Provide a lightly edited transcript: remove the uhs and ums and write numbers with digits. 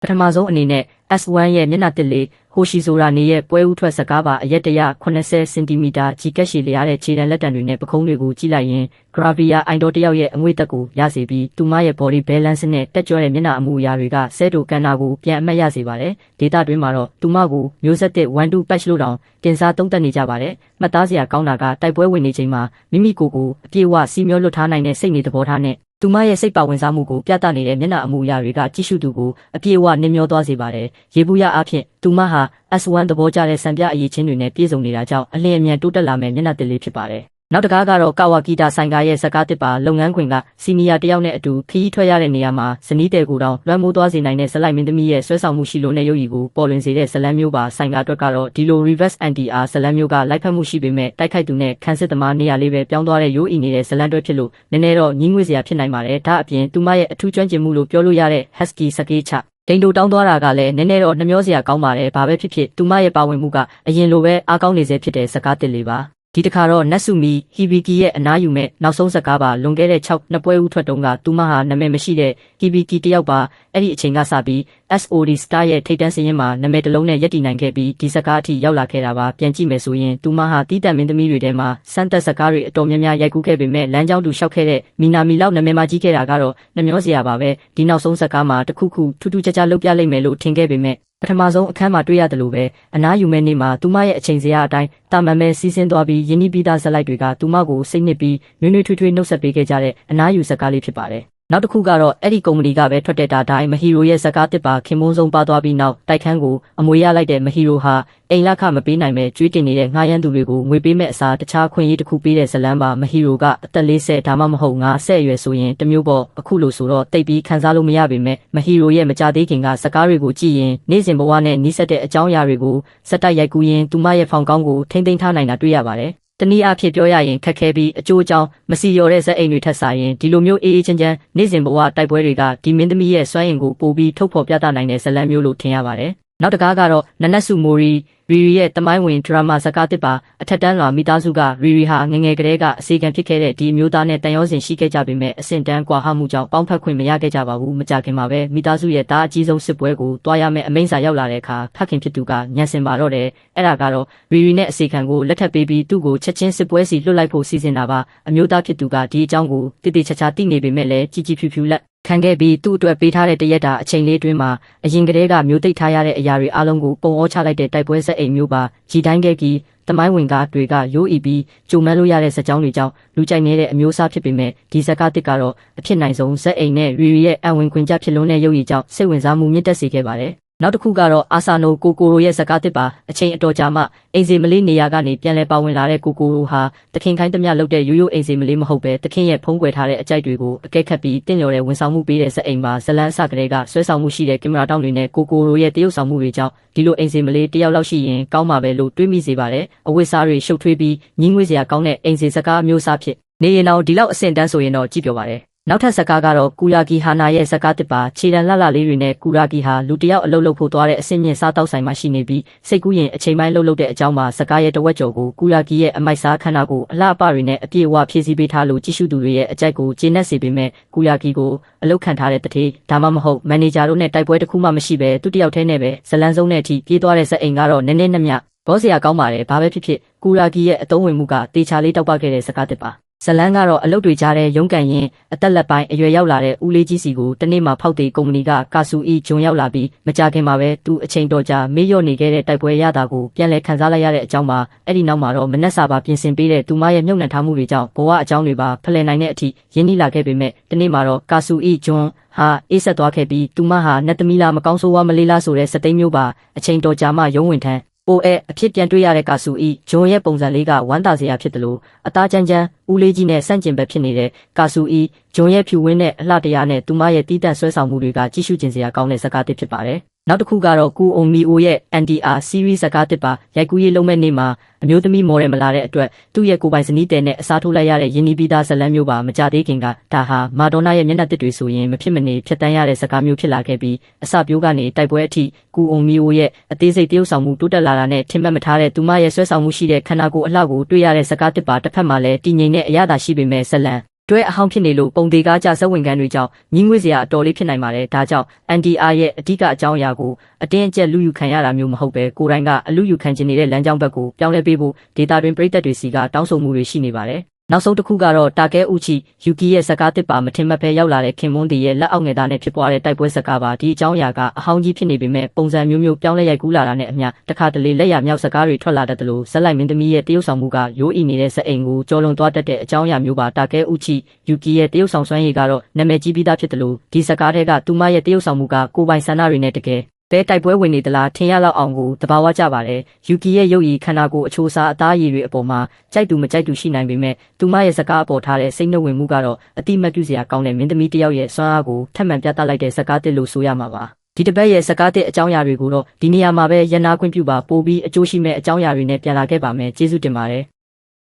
ပထမဆုံးအနေနဲ့ S1 ရဲ့မျက်နှာတစ်လေဟိုရှီဆိုရာနေရဲ့ပွဲဥထွက်စကားပါအရက်180စင်တီမီတာကြီးကက်ရှည်လျားတဲ့ခြေတံလက်တံတွေနဲ့ပခုံးတွေကိုကြည့်လိုက်ရင် Gravia အိုင်တော်တယောက်ရဲ့အငွေ့သက်ကိုရစေပြီးသူမရဲ့ body balance နဲ့တက်ကြွတဲ့မျက်နှာအမူအရာတွေကဆဲတိုကန်နာကိုပြန်အမှတ်ရစေပါတယ်။ဒေတာတွင်မှာတော့သူမကိုမျိုးဆက်သစ်1-2 patch လို့တောင်တင်စားသုံးသပ်နေကြပါတယ်။မှတ်သားစရာကောင်းတာကတိုက်ပွဲဝင်နေချိန်မှာမိမိကိုယ်ကိုအပြည့်အဝစီမျောလွတ်ထားနိုင်တဲ့စိတ်နေသဘောထားနဲ့သူမရဲ့စိတ်ပါဝင်စားမှုကိုပြသနေတဲ့မျက်နှာအမူအရာတွေကကြည့်ရှုသူကိုအပြည့်အဝနှမျောသွားစေပါတယ်။ရေဘူးရအဖြစ်သူမဟာ S1 သဘောကျတဲ့စံပြအရေးချင်းတွေနဲ့ပြည့်စုံနေတာကြောင့်အလင်းအမြန်တိုးတက်လာမဲ့မျက်နှာတစ်လေးဖြစ်ပါတယ်။နောက်တစ်ကားကတော့ကာဝါကီတာဆိုင်ကာရဲ့စကားတစ်ပါလုပ်ငန်းခွင်ကစီနီယာတယောက်နဲ့အတူခရီးထွက်ရတဲ့နေရာမှာဇနီးတဲ့ကိုတောင်လွှမ်းမိုးသွားစေနိုင်တဲ့ဇလိုက်မင်းသမီးရဲ့ဆွဲဆောင်မှုရှိလို့နဲ့ရုပ်ရည်ကိုပေါ်လွင်စေတဲ့ဇလန်မျိုးပါဆိုင်ကာအတွက်ကတော့ဒီလို reverse NTR ဇလန်မျိုးကလိုက်ဖက်မှုရှိပေမဲ့တိုက်ခိုက်သူနဲ့ခန်းစစ်သမားနေရာလေးပဲပြောင်းသွားတဲ့ရိုးအီနေတဲ့ဇလန်တွဲဖြစ်လို့နည်းနည်းတော့ညှင်းငွေ့စရာဖြစ်နိုင်ပါတယ်ဒါအပြင်သူမရဲ့အထူးကျွမ်းကျင်မှုလို့ပြောလို့ရတဲ့ Husky စကေးချဒိန်တိုတောင်းသွားတာကလည်းနည်းနည်းတော့နှမျောစရာကောင်းပါတယ်ဘာပဲဖြစ်ဖြစ်သူမရဲ့ပါဝင်မှုကအရင်လိုပဲအားကောင်းနေစေဖြစ်တဲ့စကားတစ်လေးပါဒီတစ်ခါတော့နတ်ဆုမီဟီဘီကီရဲ့အနားယူမဲ့နောက်ဆုံးစကားပါလွန်ခဲ့တဲ့6နှစ်ပွဲဦးထွက်တုန်းကသူမဟာနာမည်မရှိတဲ့ဟီဘီကီတယောက်ပါအဲ့ဒီအချိန်ကစပြီး SOD Star ရဲ့ထိပ်တန်းစရင်မှာနာမည်တစ်လုံးနဲ့ရပ်တည်နိုင်ခဲ့ပြီးဒီစကားအထိရောက်လာခဲ့တာပါပြန်ကြည့်မယ်ဆိုရင်သူမဟာတီးတက်မင်းသမီးတွေထဲမှာစမ်းသက်စကားတွေအတော်များများရိုက်ကူးခဲ့ပေမဲ့လမ်းကြောင်းတူလျှောက်ခဲ့တဲ့မီနာမီလောက်နာမည်မကြီးခဲ့တာကတော့နှမျောစရာပါပဲဒီနောက်ဆုံးစကားမှာတခုခုထူးထူးခြားခြားလုပ်ပြလိုက်မယ်လို့ထင်ခဲ့ပေမဲ့ပထမဆုံးအခန်းမှာတွေ့ရတယ်လို့ပဲအနားယူမဲ့နေ့မှာသူမရဲ့အချိန်စရာအတိုင်းတာမန်ပဲစီးဆင်းသွားပြီးယင်းနီးပြီးသားဇက်လိုက်တွေကသူမကိုစိတ်နစ်ပြီးနွေးနွေးထွေးထွေးနှုတ်ဆက်ပေးခဲ့ကြတဲ့အနားယူစကားလေးဖြစ်ပါတယ်နောက်တစ်ခုကတော့အဲ့ဒီကုမ္ပဏီကပဲထွက်တဲ့တာတိုင်းမဟီရိုရဲ့စကားတစ်ပါခင်မုန်းဆုံးပါသွားပြီးနောက်တိုက်ခန်းကိုအမွေရလိုက်တဲ့မဟီရိုဟာအိမ်လခမပေးနိုင်ပဲကြွေးတင်နေတဲ့ငှားရမ်းသူတွေကိုငွေပေးမဲ့အစားတခြားခွင့်ရေးတစ်ခုပေးတဲ့ဇလန်းပါမဟီရိုကအသက်40ဒါမှမဟုတ်50အရွယ်ဆိုရင်တမျိုးပေါ့အခုလို့ဆိုတော့တိတ်ပြီးခံစားလို့မရပေမဲ့မဟီရိုရဲ့မကြသေးခင်ကစကားတွေကိုကြည့်ရင်နေ့စဉ်ဘဝနဲ့နှိစက်တဲ့အကြောင်းအရာတွေကိုစက်တိုက်ရိုက်ကူးရင်သူမရဲ့ဖောင်ကောင်းကိုထိမ့်သိမ်းထားနိုင်တာတွေ့ရပါတယ်တနည်းအားဖြင့်ပြောရရင်ခက်ခဲပြီးအကျိုးအကြောင်းမစီလျော်တဲ့ဇက်အိမ်တွေထက်စာရင်ဒီလိုမျိုးအေးအေးချမ်းချမ်းနေ့စဉ်ဘဝတိုက်ပွဲတွေကဒီမင်းသမီးရဲ့စွမ်းအင်ကိုပိုပြီးထုတ်ဖော်ပြသနိုင်တဲ့ဇလန်မျိုးလို့ထင်ရပါတယ်။နောက်တစ်ကားကတော့နနက်စုမိုရီရီရဲ့တမိုင်းဝင်ဒရာမာစကားတစ်ပါအထက်တန်းလွာမိသားစုကရီဟာငငယ်ကလေးကအစီကံဖြစ်ခဲ့တဲ့ဒီအမျိုးသားနဲ့တန်ရောစင်ရှိခဲ့ကြပေမဲ့အဆင့်တန်းကွာဟမှုကြောင့်ပေါင်းဖက်ခွင့်မရခဲ့ကြပါဘူးမကြခင်မှာပဲမိသားစုရဲ့တားအကြီးဆုံးစစ်ပွဲကိုတွားရမယ့်အမိန့်စာရောက်လာတဲ့အခါဖခင်ဖြစ်သူကညံစင်ပါတော့တယ်အဲ့ဒါကတော့ရီနဲ့အစီကံကိုလက်ထပ်ပေးပြီးသူ့ကိုချက်ချင်းစစ်ပွဲစီလွတ်လိုက်ဖို့စီစဉ်တာပါအမျိုးသားဖြစ်သူကဒီအကြောင်းကိုတိတိကျကျသိနေပေမဲ့လည်းကြီးကြီးဖြူဖြူလက်ခံခဲ့ပြီးသူ့အတွက်ပေးထားတဲ့တရက်တာအချိန်လေးအတွင်းမှာအရင်ကတည်းကမျိုးသိပ်ထားရတဲ့အရာတွေအလုံးကိုပုံဩချလိုက်တဲ့တိုက်ပွဲဆက်အိမ်မျိုးပါဂျီတိုင်းခဲ့ကြီးတမိုင်းဝင်ကားတွေကရိုးအီပြီးကြုံမလို့ရတဲ့စကြောင်းတွေကြောင့်လူကြိုက်နေတဲ့အမျိုးအစားဖြစ်ပေမဲ့ဒီဇက်ကားတစ်ကတော့အဖြစ်နိုင်ဆုံးဇက်အိမ်နဲ့ရီရဲ့အဝင်ခွင်ကြဖြစ်လွန်းတဲ့ရုပ်ရည်ကြောင့်စိတ်ဝင်စားမှုမြင့်တက်စေခဲ့ပါတယ်နောက်တစ်ခုကတော့အာဆာနိုကိုကိုရိုရဲ့ဇကားတစ်ပါအချိန်အတော်ကြာမှအိမ်စီမလေးနေရာကနေပြန်လည်ပါဝင်လာတဲ့ကိုကိုရိုဟာတခင်ခိုင်းသမျှလုပ်တဲ့ရိုးရိုးအိမ်စီမလေးမဟုတ်ပဲတခင်ရဲ့ဖုံးကွယ်ထားတဲ့အကြိုက်တွေကိုအကဲခတ်ပြီးတင့်လျော်တဲ့ဝန်ဆောင်မှုပေးတဲ့ဇက်အိမ်မှာဇလန်းအစကလေးကဆွဲဆောင်မှုရှိတဲ့ကင်မရာတောင်းတွေနဲ့ကိုကိုရိုရဲ့တရုပ်ဆောင်မှုတွေကြောင့်ဒီလိုအိမ်စီမလေးတယောက်လောက်ရှိရင်ကောင်းမှာပဲလို့တွေးမိစေပါတယ်အဝတ်စားတွေရှုပ်ထွေးပြီးညှင်းငွေ့စရာကောင်းတဲ့အိမ်စီဇကားမျိုးစားဖြစ်နေရင်တော့ဒီလောက်အဆင့်တန်းဆိုရင်တော့ကြည့်ပြောပါတယ်နောက်ထပ်ဇကားကတော့ကူရာဂီဟာနာရဲ့ဇကားတစ်ပါခြေတံလှလှလေးတွေနဲ့ကူရာဂီဟာလူတယောက်အလုပ်လုပ်ဖို့သွားတဲ့အဆင့်မြင့်စားတောက်ဆိုင်မှာရှိနေပြီးစိတ်ကူးရင်အချိန်ပိုင်းလှုပ်တဲ့အကြောင်းမှာဇကားရဲ့တဝက်ကျော်ကိုကူရာဂီရဲ့အမိုက်စားခန္ဓာကိုအလှအပတွေနဲ့အပြည့်အဝဖြည့်ဆည်းပေးထားလို့ကြည့်ရှုသူတွေရဲ့အကြိုက်ကိုကျေနပ်စေပေမဲ့ကူရာဂီကိုအလုပ်ခံထားတဲ့တထေးဒါမှမဟုတ်မန်နေဂျာတို့နဲ့တိုက်ပွဲတစ်ခုမှမရှိပဲသူတယောက်တည်းနဲ့ပဲဇလန်းဆုံးတဲ့အထိပြေးသွားတဲ့ဇက်အိမ်ကတော့နည်းနည်းနှမျှဘောစရာကောင်းပါတယ်ဘာပဲဖြစ်ဖြစ်ကူရာဂီရဲ့အသုံးဝင်မှုကတေချာလေးတောက်ပခဲ့တဲ့ဇကားတစ်ပါဇလန်းကတော့အလုပ်တွေကြားတဲ့ရုံးကန်ရင်အသက်လက်ပိုင်းအရွယ်ရောက်လာတဲ့ဦးလေးကြီးစီကိုတနေ့မှဖောက်သေးကုမ္ပဏီကကာဆူအီဂျွန်ရောက်လာပြီးမကြခင်မှာပဲသူအချိန်တော်ကြာမေ့လျော့နေခဲ့တဲ့တိုက်ပွဲရတာကိုပြန်လည်ခန်းစားလိုက်ရတဲ့အကြောင်းမှာအဲ့ဒီနောက်မှာတော့မနက်စာပါပြင်ဆင်ပေးတဲ့သူမရဲ့မြုပ်နှံထားမှုတွေကြောင့်ဘဝအကြောင်းတွေပါဖလှယ်နိုင်တဲ့အထိရင်းနှီးလာခဲ့ပေမဲ့တနေ့မှာတော့ကာဆူအီဂျွန်ဟာအေးဆက်သွားခဲ့ပြီးသူမဟာနတ်သမီးလားမကောင်းဆိုးဝါးမလေးလားဆိုတဲ့စသိမ်းမျိုးပါအချိန်တော်ကြာမှရုံးဝင်ထမ်းအိုအဖြစ်ပြန်တွေ့ရတဲ့ကာဆူအီဂျွန်ရဲ့ပုံစံလေးကဝမ်းသာစရာဖြစ်တယ်လို့အသားချမ်းချမ်းဦးလေးကြီးနဲ့ဆန့်ကျင်ဘက်ဖြစ်နေတဲ့ကာဆူအီဂျွန်ရဲ့ဖြူဝင်းနဲ့အလှတရားနဲ့သူမရဲ့တီးတန့်ဆွဲဆောင်မှုတွေကကြည့်ရှုကျင်စရာကောင်းတဲ့ဇာတ်ကားတစ်ဖြစ်ပါတယ်နောက်တစ်ခုကတော့ကူအုံမီအိုရဲ့ NDR series ဇာတ်ကားတစ်ပါရိုက်ကူးရေးလုံးမဲ့နေ့မှာအမျိုးသမီးမော်ဒယ်မလာတဲ့အတွက်သူ့ရဲ့ကိုယ်ပိုင်ဇနီးတဲ့နဲ့အစားထိုးလိုက်ရတဲ့ယင်းနီးပြီးသားဇလန်းမျိုးပါမကြသေးခင်ကဒါဟာမာဒိုနာရဲ့မျက်နှာတစ်တွေဆိုရင်မဖြစ်မနေဖြတ်တန်းရတဲ့ဇာတ်ကားမျိုးဖြစ်လာခဲ့ပြီးအစပြိုးကနေတိုက်ပွဲအထိကူအုံမီအိုရဲ့အသေးစိတ်တရုပ်ဆောင်မှုတိုးတက်လာတာနဲ့ထင်မှတ်မထားတဲ့သူမရဲ့ဆွဲဆောင်မှုရှိတဲ့ခန္ဓာကိုယ်အလှကိုတွေ့ရတဲ့ဇာတ်ကားတစ်ပါတစ်ဖက်မှာလည်းတည်ငြိမ်တဲ့အရသာရှိပေမဲ့ဇလန်း တွဲအဟောင်းဖြစ်နေလို့ပုံသေးကားကြဆက်ဝင်ကန်တွေကြောင့်ညီးငွေ့စရာအတော်လေးဖြစ်နိုင်ပါတယ်ဒါကြောင့် NDR ရဲ့အဓိကအကြောင်းအရာကိုအတင်းအကျပ်လူယူခံရတာမျိုးမဟုတ်ပဲကိုယ်တိုင်ကအလူယူခံခြင်းနေတဲ့လမ်းကြောင်းဘက်ကိုပြောင်းလဲပေးဖို့ဒေတာတွင်ပြည်သက်တွေစီကတောင်းဆိုမှုတွေရှိနေပါတယ်နောက်ဆုံးတစ်ခုကတော့တာကဲဦးချီယူကီရဲ့ဇကားတစ်ပါမထင်မှတ်ပဲရောက်လာတဲ့ခင်မွန်းဒီရဲ့လက်အောက်ငယ်သားနဲ့ဖြစ်ပွားတဲ့တိုက်ပွဲဇကားပါဒီအကြောင်းအရာကအဟောင်းကြီးဖြစ်နေပေမဲ့ပုံစံမျိုးမျိုးပြောင်းလဲရိုက်ကူးလာတာနဲ့အမျှတခါတလေလက်ရမြောက်ဇကားတွေထွက်လာတတ်တယ်လို့ဇက်လိုက်မင်းသမီးရဲ့တရုတ်ဆောင်မှုကရိုးအီနေတဲ့ဇက်အိမ်ကိုကြော်လွန်သွားတတ်တဲ့အကြောင်းအရာမျိုးပါတာကဲဦးချီယူကီရဲ့တရုတ်ဆောင်စွမ်းရည်ကတော့နာမည်ကြီးပြီးသားဖြစ်တယ်လို့ဒီဇကားတွေကသူမရဲ့တရုတ်ဆောင်မှုကကိုပိုင်ဆန္ဒတွေနဲ့တကယ်ဘဲတိုက်ပွဲဝင်နေသလားထင်ရလောက်အောင်ကိုတဘာဝကြပါတယ်ယူကီရဲ့ရုပ်ရည်ခန္ဓာကိုယ်အချိုးအစားအသားရည်တွေအပေါ်မှာကြိုက်သူမကြိုက်သူရှိနိုင်ပေမဲ့သူမရဲ့စကားအပေါ်ထားတဲ့စိတ်နှုတ်ဝင်မှုကတော့အတိမတ်ပြုစရာကောင်းတဲ့မင်းသမီးတစ်ယောက်ရဲ့စွမ်းအားကိုထပ်မံပြသလိုက်တဲ့စကားတစ်လို့ဆိုရမှာပါဒီတစ်ပတ်ရဲ့စကားတစ်အကြောင်းအရာတွေကိုတော့ဒီနေရာမှာပဲရန်နာခွင့်ပြုပါပို့ပြီးအကျိုးရှိမဲ့အကြောင်းအရာတွေနဲ့ပြန်လာခဲ့ပါမယ်ကျေးဇူးတင်ပါတယ်